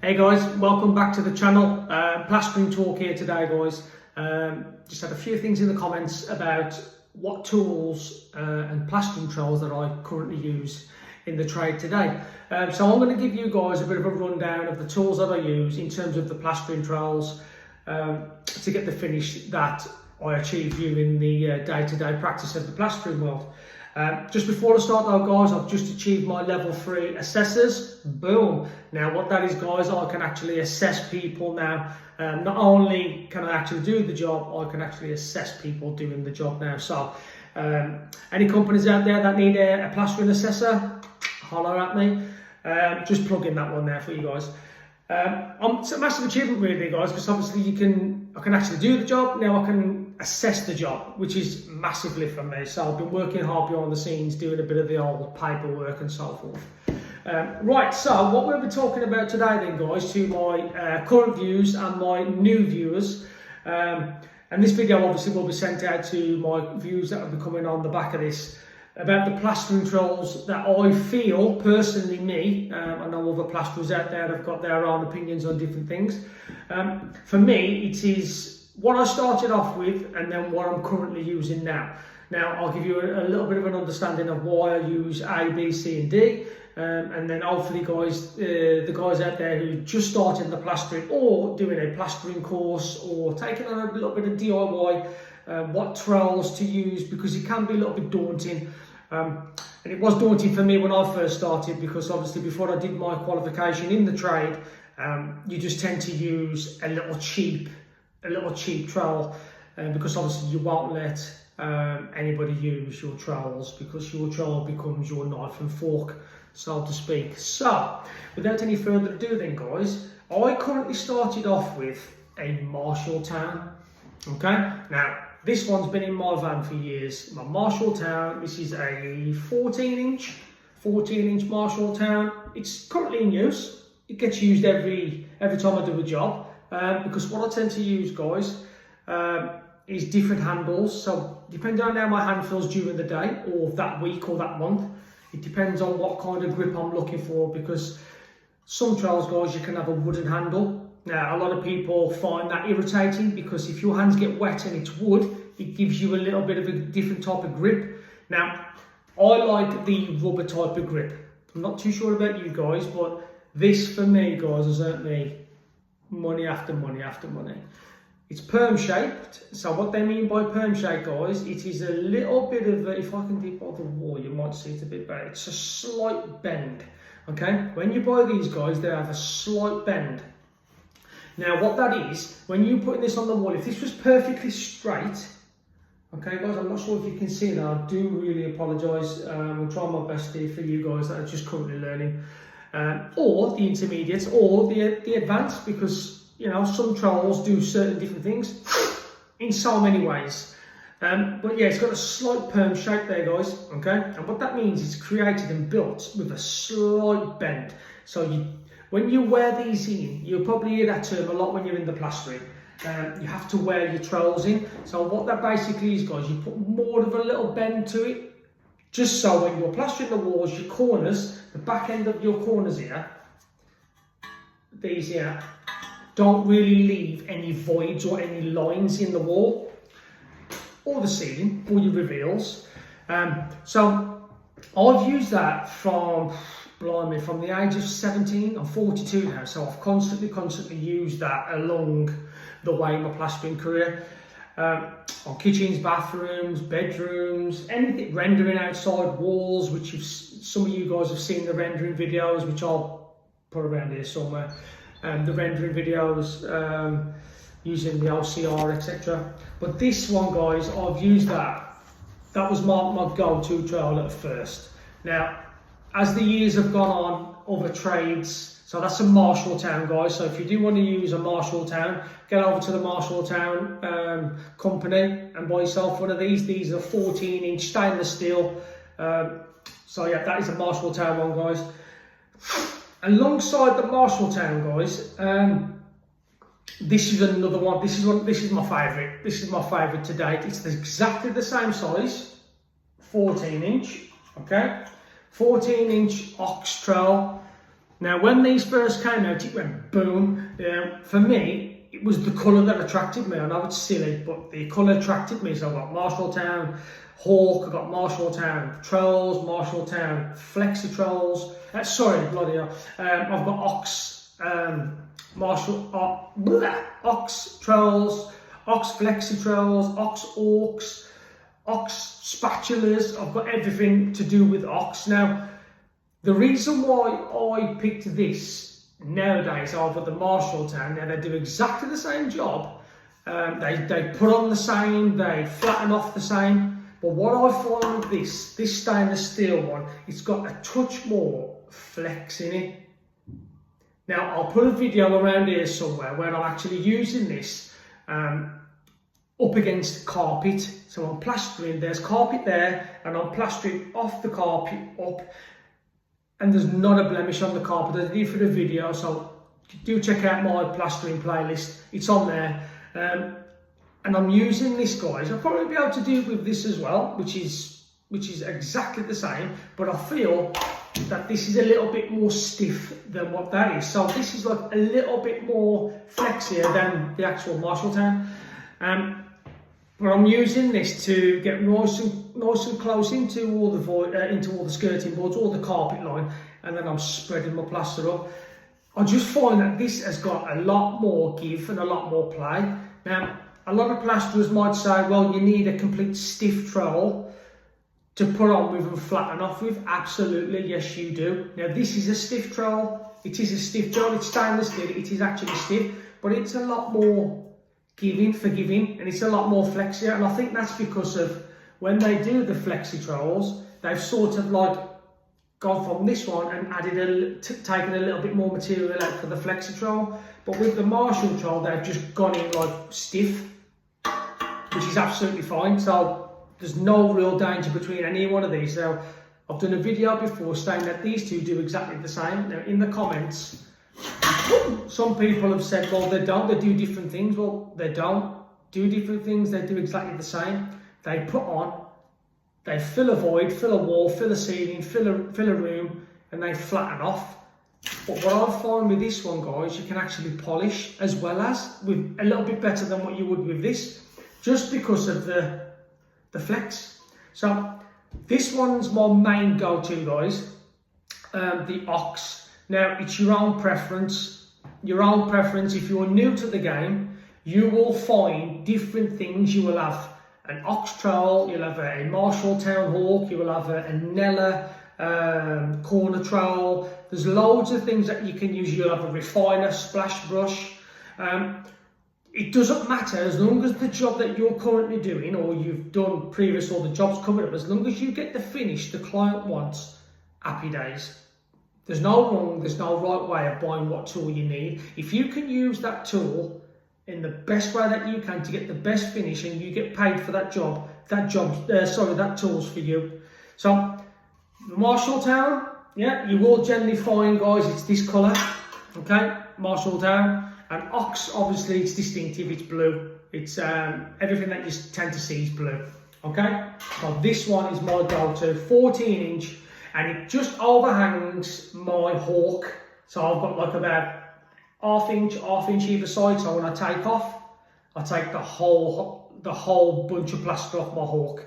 Hey guys, welcome back to the channel. Plastering talk here today, guys. Just had a few things in the comments about what tools and plastering trowels that I currently use in the trade today. So I'm going to give you guys a bit of a rundown of the tools that I use in terms of the plastering trowels to get the finish that I achieve during the day-to-day practice of the plastering world. Just before I start though, guys, I've just achieved my level 3 assessors. Boom. Now what that is, guys, I can actually assess people now. Not only can I actually do the job, I can actually assess people doing the job now. So any companies out there that need a plastering assessor, holler at me. Just plug in that one there for you guys. It's a massive achievement really, guys, because obviously I can actually do the job. Now I can assess the job, which is massively for me. So I've been working hard behind the scenes, doing a bit of the old paperwork and so forth. Right, so what we'll be talking about today then, guys, to my current viewers and my new viewers, and this video obviously will be sent out to my viewers that will be coming on the back of this, about the plastering trowels that I feel, personally me, I know other plasterers out there have got their own opinions on different things. For me, it is what I started off with and then what I'm currently using now. Now, I'll give you a little bit of an understanding of why I use A, B, C and D, and then hopefully guys, the guys out there who just started the plastering or doing a plastering course or taking on a little bit of DIY, what trowels to use, because it can be a little bit daunting. And it was daunting for me when I first started, because obviously before I did my qualification in the trade, you just tend to use a little cheap trowel, because obviously you won't let anybody use your trowels, because your trowel becomes your knife and fork, so to speak. So without any further ado then, guys, I currently started off with a Marshalltown. Okay, now this one's been in my van for years. My Marshalltown, this is a 14-inch Marshalltown. It's currently in use. It gets used every time I do a job, because what I tend to use, guys, is different handles. So depending on how my hand feels during the day or that week or that month, it depends on what kind of grip I'm looking for, because some trowels, guys, you can have a wooden handle. Now, a lot of people find that irritating, because if your hands get wet and it's wood, it gives you a little bit of a different type of grip. Now, I like the rubber type of grip. I'm not too sure about you guys, but this for me, guys, has earned me money after money after money. It's perm shaped. So what they mean by perm shaped, guys, it is a little bit of a, if I can dip on the wall, you might see it a bit better. It's a slight bend, okay? When you buy these, guys, they have a slight bend. Now what that is, when you put this on the wall, if this was perfectly straight, okay guys, I'm not sure if you can see that, I do really apologise, I'm trying my best here for you guys that are just currently learning, or the intermediates, or the advanced, because you know, some trowels do certain different things in so many ways. But yeah, it's got a slight perm shape there, guys, okay? And what that means is created and built with a slight bend. So when you wear these in, you'll probably hear that term a lot when you're in the plastering. You have to wear your trowels in. So what that basically is, guys, you put more of a little bend to it, just so when you're plastering the walls, your corners, the back end of your corners here, these here, don't really leave any voids or any lines in the wall, or the ceiling, or your reveals. So I've used that from the age of 17. I'm 42 now, so I've constantly used that along the way in my plastering career. On kitchens, bathrooms, bedrooms, anything, rendering outside walls, which some of you guys have seen the rendering videos, which I'll put around here somewhere. The rendering videos, using the OCR, etc. But this one, guys, I've used that. That was my go-to trowel at first. Now, as the years have gone on, other trades, so that's a Marshalltown, guys. So if you do want to use a Marshalltown, get over to the Marshalltown company and buy yourself one of these. These are 14-inch stainless steel. So yeah, that is a Marshalltown one, guys. Alongside the Marshalltown, guys, this is another one. This is my favourite. This is my favourite to date. It's exactly the same size, 14-inch. Okay. 14-inch ox trowel. Now, when these first came out, it went boom. For me, it was the colour that attracted me. I know it's silly, but the colour attracted me. So I've got Marshalltown Hawk, I've got Marshalltown Trolls, Marshalltown Flexi Trolls. Sorry, bloody hell. I've got Ox, Ox Trolls, Ox Flexi Trolls, Ox Orcs, Ox Spatulas. I've got everything to do with Ox. Now, the reason why I picked this nowadays over the Marshalltown, now they do exactly the same job. They put on the same, they flatten off the same. But what I find with this stainless steel one, it's got a touch more flex in it. Now, I'll put a video around here somewhere where I'm actually using this up against carpet. So I'm plastering, there's carpet there, and I'm plastering off the carpet up, and there's not a blemish on the carpet. I did for the video, so do check out my plastering playlist, it's on there. And I'm using this, guys. I'll probably be able to do it with this as well, which is exactly the same, but I feel that this is a little bit more stiff than what that is. So this is like a little bit more flexier than the actual Marshalltown. But I'm using this to get nice and close into all the skirting boards, all the carpet line, and then I'm spreading my plaster up. I just find that this has got a lot more give and a lot more play. Now, a lot of plasterers might say, well, you need a complete stiff trowel to put on with and flatten off with. Absolutely, yes you do. Now, this is a stiff trowel. It is a stiff trowel. It's stainless steel. It is actually stiff, but it's a lot more forgiving, and it's a lot more flexier. And I think that's because of when they do the flexi trowels, they've sort of like gone from this one and taken a little bit more material out for the flexi trowel. But with the Marshall trowel, they've just gone in like stiff, which is absolutely fine. So there's no real danger between any one of these. Now, I've done a video before saying that these two do exactly the same. Now, in the comments, some people have said, well, they do different things. Well, they don't do different things, they do exactly the same. They put on, they fill a void, fill a wall, fill a ceiling, fill a room, and they flatten off. But what I find with this one, guys, you can actually polish as well as with a little bit better than what you would with this, just because of the flex. So this one's my main go-to, guys, the Ox. Now, it's your own preference. Your own preference. If you're new to the game, you will find different things. You will have an Ox trowel, you'll have a Marshalltown Hawk, you will have a Nella corner trowel. There's loads of things that you can use. You'll have a refiner, splash brush. It doesn't matter, as long as the job that you're currently doing or you've done previous or the job's covered up, as long as you get the finish the client wants, happy days. There's no wrong, there's no right way of buying what tool you need. If you can use that tool in the best way that you can to get the best finish and you get paid for that job, that tool's for you. So, the Marshalltown, yeah, you will generally find, guys, it's this colour, okay, Marshalltown. And Ox, obviously, it's distinctive, it's blue. It's everything that you tend to see is blue, okay? So this one is my go-to, 14-inch, and it just overhangs my Hawk. So I've got like about half inch either side. So when I take off, I take the whole bunch of plaster off my Hawk.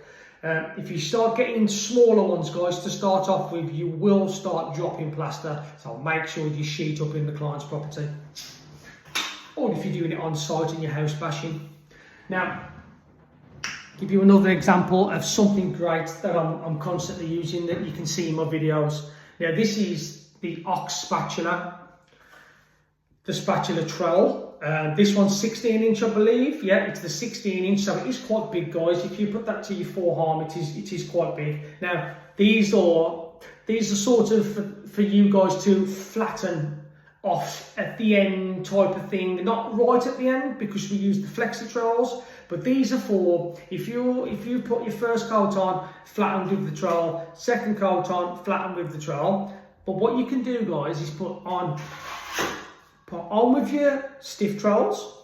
If you start getting smaller ones, guys, to start off with, you will start dropping plaster. So make sure you sheet up in the client's property. Or if you're doing it on site in your house bashing. Now, give you another example of something great that I'm constantly using that you can see in my videos. Now, this is the Ox spatula, the spatula trowel. This one's 16-inch, I believe. Yeah, it's the 16-inch, so it is quite big, guys. If you put that to your forearm, it is quite big. Now, these are sort of for you guys to flatten off at the end type of thing, not right at the end because we use the flexi trowels, but these are for if you put your first coat on, flatten with the trowel, second coat on, flatten with the trowel. But what you can do, guys, is put on with your stiff trowels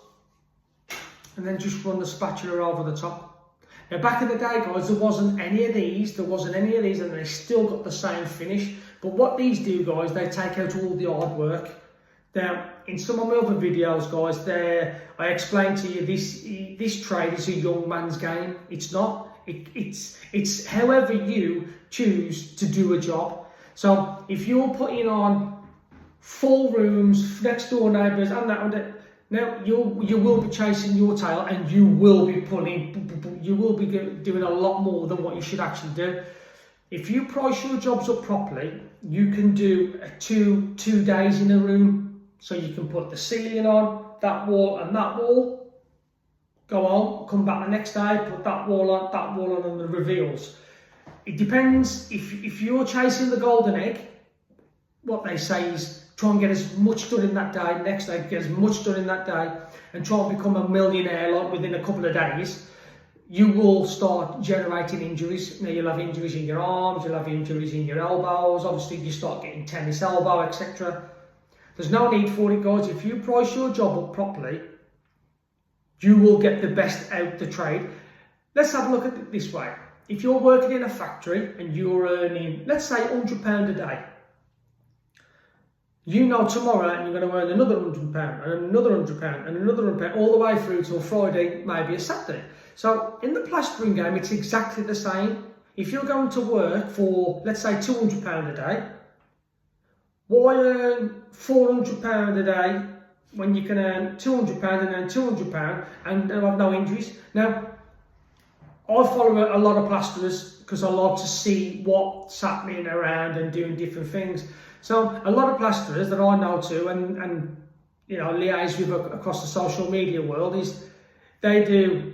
and then just run the spatula over the top. Now, back in the day, guys, there wasn't any of these, and they still got the same finish. But what these do, guys, they take out all the hard work. Now, in some of my other videos, guys, I explain to you this trade is a young man's game. It's not. It's however you choose to do a job. So if you're putting on full rooms, next door neighbours, and that, now you will be chasing your tail, and you will be doing a lot more than what you should actually do. If you price your jobs up properly, you can do two days in a room. So you can put the ceiling on, that wall and that wall, go on, come back the next day, put that wall on and the reveals. It depends. If you're chasing the golden egg, what they say is try and get as much done in that day, next day get as much done in that day, and try and become a millionaire like within a couple of days. You will start generating injuries. Now you'll have injuries in your arms, you'll have injuries in your elbows, obviously you start getting tennis elbow, etc. There's no need for it, guys. If you price your job up properly, you will get the best out the trade. Let's have a look at it this way. If you're working in a factory and you're earning, let's say £100 a day, you know tomorrow you're going to earn another £100 and another £100 and another £100 all the way through till Friday, maybe a Saturday. So in the plastering game, it's exactly the same. If you're going to work for, let's say, £200 a day, why earn £400 a day when you can earn £200 and earn £200 and have no injuries? Now, I follow a lot of plasterers because I like to see what's happening around and doing different things. So a lot of plasterers that I know too and you know liaise with across the social media world is they do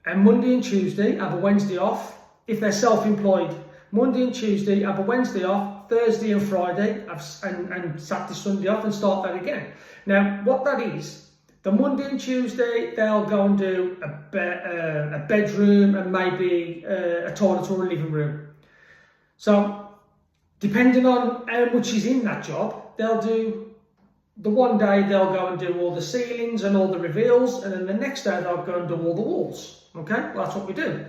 a Monday and Tuesday, have a Wednesday off. If they're self-employed, Monday and Tuesday, have a Wednesday off, Thursday and Friday, and Saturday, Sunday off, and start that again. Now, what that is, the Monday and Tuesday, they'll go and do a bedroom and maybe a toilet or a living room. So, depending on how much is in that job, they'll do, the one day they'll go and do all the ceilings and all the reveals, and then the next day they'll go and do all the walls. Okay, well, that's what we do.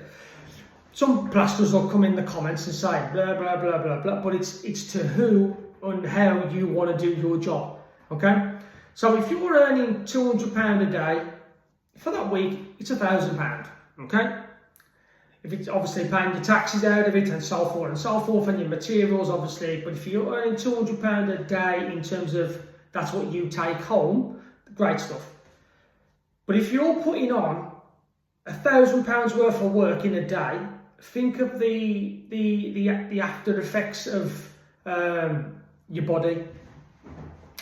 Some plasterers will come in the comments and say blah blah blah blah blah, but it's to who and how you want to do your job. Okay, so if you're earning £200 a day for that week, it's £1,000. Okay, if it's obviously paying your taxes out of it and so forth, and your materials obviously, but if you're earning £200 a day in terms of that's what you take home, great stuff. But if you're putting on £1,000 worth of work in a day, think of the after effects of your body.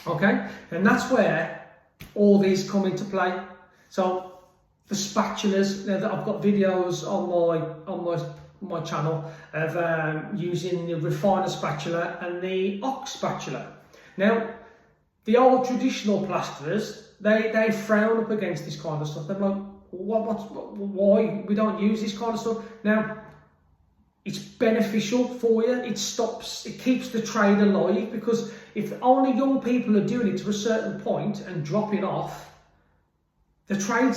Okay, and that's where all these come into play. So the spatulas, now that I've got videos on my channel of using the refiner spatula and the ox spatula. Now, the old traditional plasterers, they frown up against this kind of stuff. They're like, why we don't use this kind of stuff? Now, it's beneficial for you. It keeps the trade alive, because if only young people are doing it to a certain point and dropping off, the trade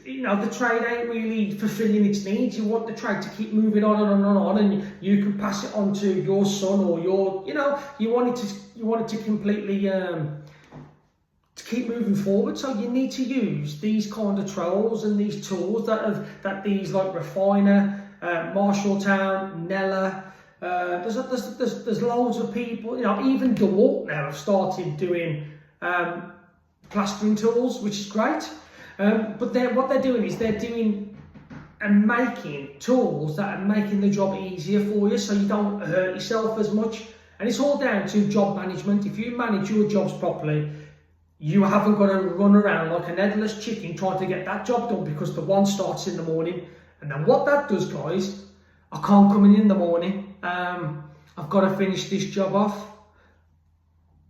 ain't really fulfilling its needs. You want the trade to keep moving on and on and on, and you can pass it on to your son or you want it to completely to keep moving forward. So you need to use these kind of trolls and these tools that these like Refiner, Marshalltown, Nella. There's loads of people. Even DeWalt now have started doing plastering tools, which is great. But what they're doing is they're doing and making tools that are making the job easier for you, so you don't hurt yourself as much. And it's all down to job management. If you manage your jobs properly, you haven't got to run around like an headless chicken trying to get that job done, because the one starts in the morning. And then what that does, guys, I can't come in the morning. I've got to finish this job off.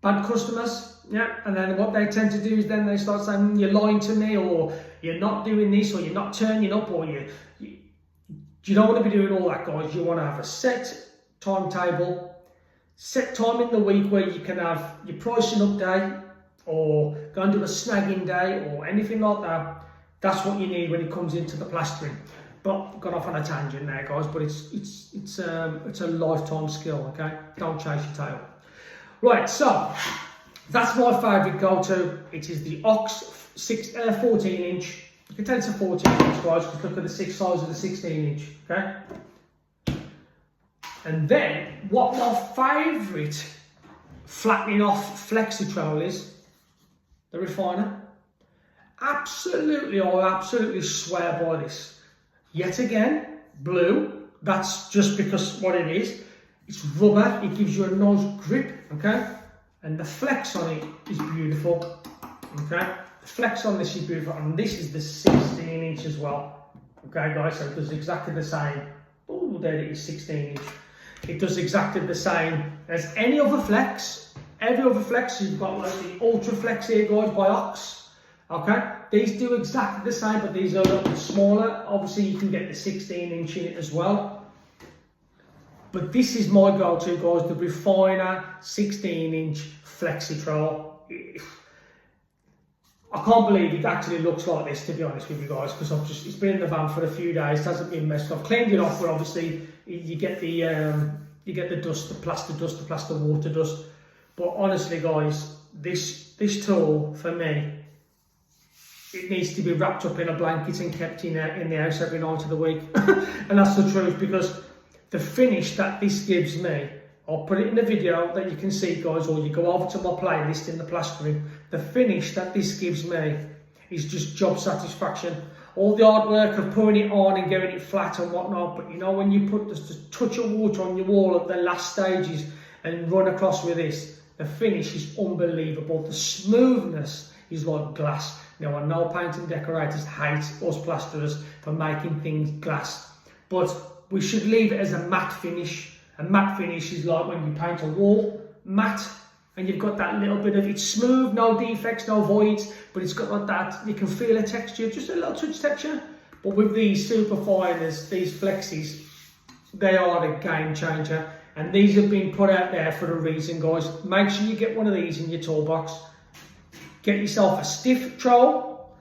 Bad customers, yeah. And then what they tend to do is then they start saying, you're lying to me, or you're not doing this, or you're not turning up, or you don't want to be doing all that, guys. You want to have a set timetable, set time in the week where you can have your pricing up day, or go and do a snagging day, or anything like that. That's what you need when it comes into the plastering. But got off on a tangent there, guys. But it's a lifetime skill. Okay, don't chase your tail. Right, so that's my favourite go-to. It is the Ox 14 inch. You can tell it's a 14 inch, guys, because look at the size of the 16 inch. Okay. And then what my favourite flattening off flexi trowel is, the Refiner. Absolutely, I absolutely swear by this. Yet again, blue. That's just because what it is. It's rubber. It gives you a nice grip. Okay, and the flex on it is beautiful. Okay, the flex on this is beautiful, and this is the 16 inch as well. Okay, guys, so it does exactly the same. Oh, there it is, 16 inch. It does exactly the same as any other flex. Every other flex, you've got like the Ultra Flex here, guys, by Ox. Okay, these do exactly the same, but these are a little bit smaller. Obviously, you can get the 16 inch in it as well. But this is my go-to, guys, the Refiner 16 inch flexi trowel. I can't believe it actually looks like this, to be honest with you guys, because it's been in the van for a few days. It hasn't been messed up. I've cleaned it off, but obviously you get the dust, the plaster water dust. But honestly, guys, this tool for me, it needs to be wrapped up in a blanket and kept in the house every night of the week. And that's the truth, because the finish that this gives me, I'll put it in the video that you can see, guys, or you go over to my playlist in the plastering. The finish that this gives me is just job satisfaction. All the hard work of putting it on and getting it flat and whatnot, but you know, when you put just a touch of water on your wall at the last stages and run across with this, the finish is unbelievable. The smoothness is like glass. Now, I know paint and decorators hate us plasterers for making things glass, but we should leave it as a matte finish. A matte finish is like when you paint a wall matte, and you've got that little bit of, it's smooth, no defects, no voids, but it's got like that, you can feel a texture, just a little touch texture. But with these super finers, these flexis, they are the game changer, and these have been put out there for a reason, guys. Make sure you get one of these in your toolbox. Get yourself a stiff trowel,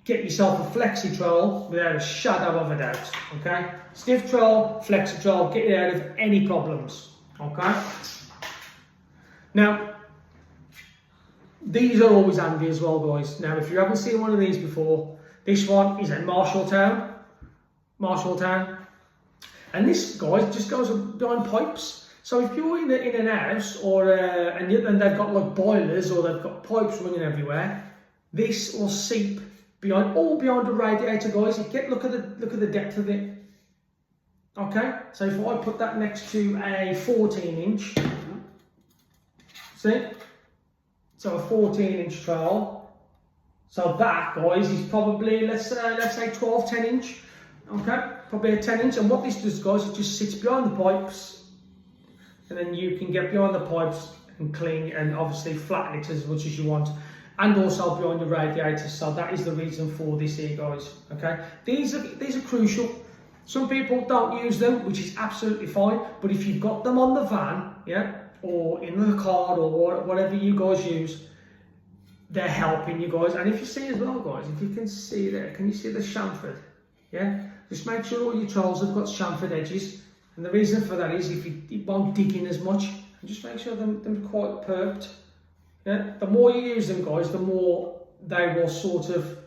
get yourself a flexi trowel without a shadow of a doubt, okay? Stiff trowel, flexi trowel, get it out of any problems, okay? Now, these are always handy as well, guys. Now, if you haven't seen one of these before, this one is a Marshalltown, and this, guys, just goes behind pipes. So if you're in an house, or and they've got like boilers, or they've got pipes running everywhere, this will seep behind the radiator, guys. Look at the depth of it. Okay, so if I put that next to a 14 inch, see? So a 14 inch trowel. So that, guys, is probably, let's say 12, 10 inch. Okay, probably a 10 inch. And what this does, guys, it just sits behind the pipes, and then you can get behind the pipes and clean and obviously flatten it as much as you want, and also behind the radiator. So that is the reason for this here, guys. Okay, these are crucial. Some people don't use them, which is absolutely fine, but if you've got them on the van, yeah, or in the car, or whatever you guys use, they're helping you, guys. And if you see as well, guys, if you can see there, can you see the chamfered? Yeah, just make sure all your trowels have got chamfered edges, and the reason for that is it won't dig in as much, and just make sure they're quite perked. Yeah, the more you use them, guys, the more they will sort of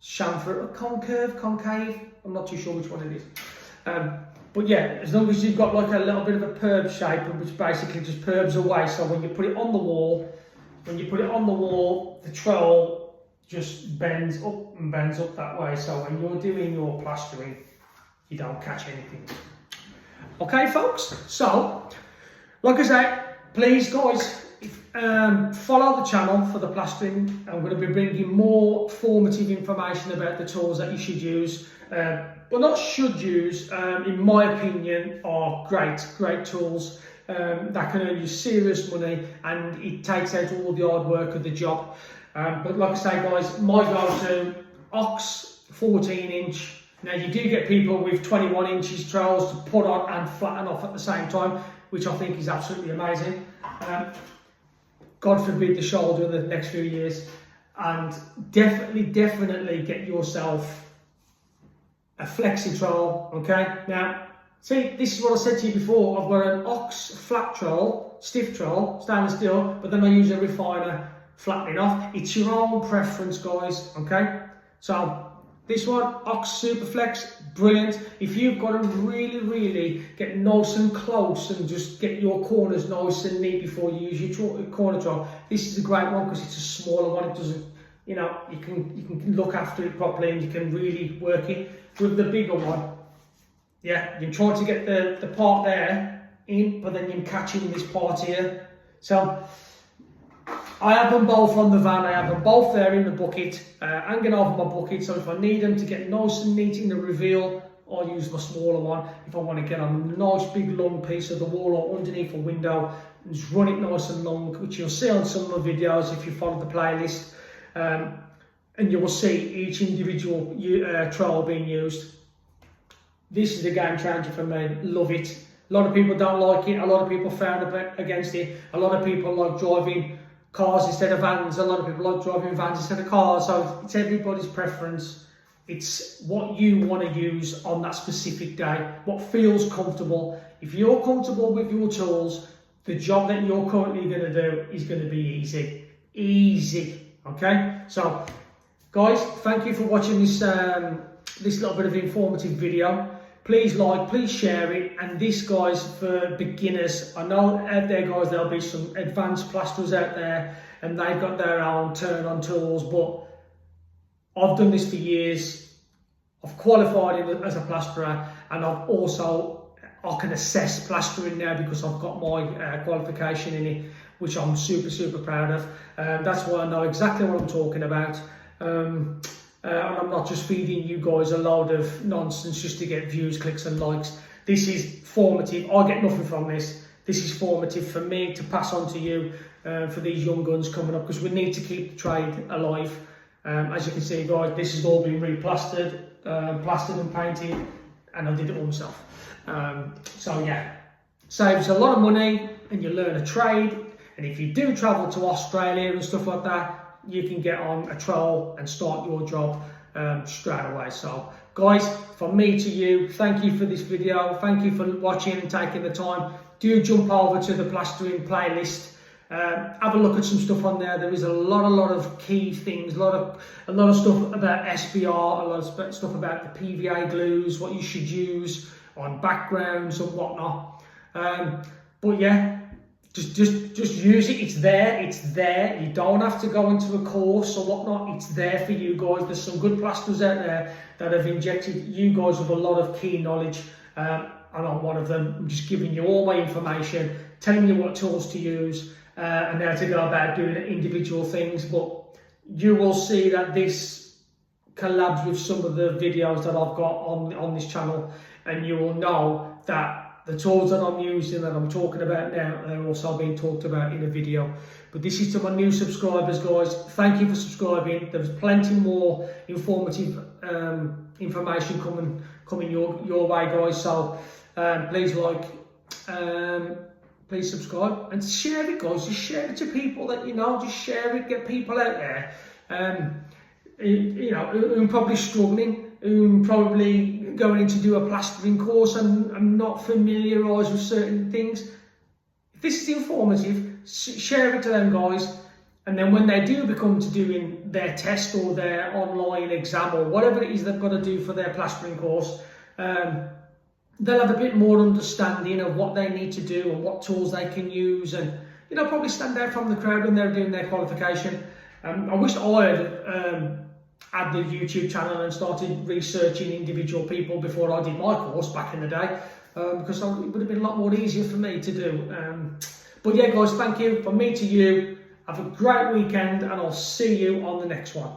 chamfer, concave, I'm not too sure which one it is. But yeah, as long as you've got like a little bit of a perb shape, which basically just perbs away, so when you put it on the wall, the trowel just bends up and bends up that way, so when you're doing your plastering, you don't catch anything. Okay, folks, so like I say, please, guys, follow the channel for the plastering. I'm going to be bringing more formative information about the tools that you should use. Well, not should use, in my opinion, are great tools that can earn you serious money, and it takes out all the hard work of the job. But like I say, guys, my go-to, Ox 14 inch. Now, you do get people with 21 inches trowels to put on and flatten off at the same time, which I think is absolutely amazing. God forbid the shoulder in the next few years. And definitely get yourself a flexi trowel, okay? Now, see, this is what I said to you before. I've got an ox flat trowel, stiff trowel, stainless steel, but then I use a refiner flattening off. It's your own preference, guys, okay? So, this one, Ox Superflex, brilliant. If you've got to really get nice and close and just get your corners nice and neat before you use your corner trowel, this is a great one because it's a smaller one. It doesn't, you know, you can look after it properly and you can really work it. With the bigger one, yeah, you try to get the part there in, but then you're catching this part here. So I have them both on the van, I have them both there in the bucket, hanging over my bucket, so if I need them to get nice and neat in the reveal, I'll use my smaller one. If I want to get on a nice big long piece of the wall or underneath a window, and just run it nice and long, which you'll see on some of the videos if you follow the playlist, and you will see each individual trowel being used. This is a game changer for me, love it. A lot of people don't like it, a lot of people frown against it, a lot of people like driving cars instead of vans, a lot of people like driving vans instead of cars, so it's everybody's preference. It's what you want to use on that specific day, what feels comfortable. If you're comfortable with your tools, the job that you're currently going to do is going to be easy, okay? So guys, thank you for watching this this little bit of informative video. Please like, please share it, and this, guys, for beginners. I know out there, guys, there'll be some advanced plasterers out there and they've got their own turn-on tools, but I've done this for years. I've qualified as a plasterer, and I can assess plastering now because I've got my qualification in it, which I'm super proud of. That's why I know exactly what I'm talking about. And I'm not just feeding you guys a load of nonsense just to get views, clicks and likes. This is formative. I get nothing from this. This is formative for me to pass on to you for these young guns coming up, because we need to keep the trade alive. As you can see, guys, this has all been replastered, plastered and painted, and I did it all myself. So yeah, saves a lot of money and you learn a trade. And if you do travel to Australia and stuff like that, you can get on a trowel and start your job straight away. So guys, from me to you, thank you for this video. Thank you for watching and taking the time. Do jump over to the plastering playlist. Have a look at some stuff on there. There is a lot of key things, a lot of stuff about SBR, a lot of stuff about the PVA glues, what you should use on backgrounds and whatnot. But yeah, just use it. It's there. You don't have to go into a course or whatnot. It's there for you guys. There's some good plasterers out there that have injected you guys with a lot of key knowledge. And I'm one of them. I'm just giving you all my information, telling you what tools to use, and how to go about doing individual things. But you will see that this collabs with some of the videos that I've got on this channel, and you will know that the tools that I'm using, that I'm talking about now, they're also being talked about in a video. But this is to my new subscribers, guys. Thank you for subscribing. There's plenty more informative information coming your way, guys. So please like, please subscribe and share it, guys. Just share it to people that you know. Just share it. Get people out there, you know, who are probably struggling, who are probably going in to do a plastering course and I'm not familiarised with certain things. If this is informative, share it to them, guys, and then when they do become to doing their test or their online exam or whatever it is they've got to do for their plastering course, they'll have a bit more understanding of what they need to do and what tools they can use, and you know, probably stand out from the crowd when they're doing their qualification. I wish I had the YouTube channel and started researching individual people before I did my course back in the day, because it would have been a lot more easier for me to do. But yeah, guys, thank you. From me to you, have a great weekend, and I'll see you on the next one.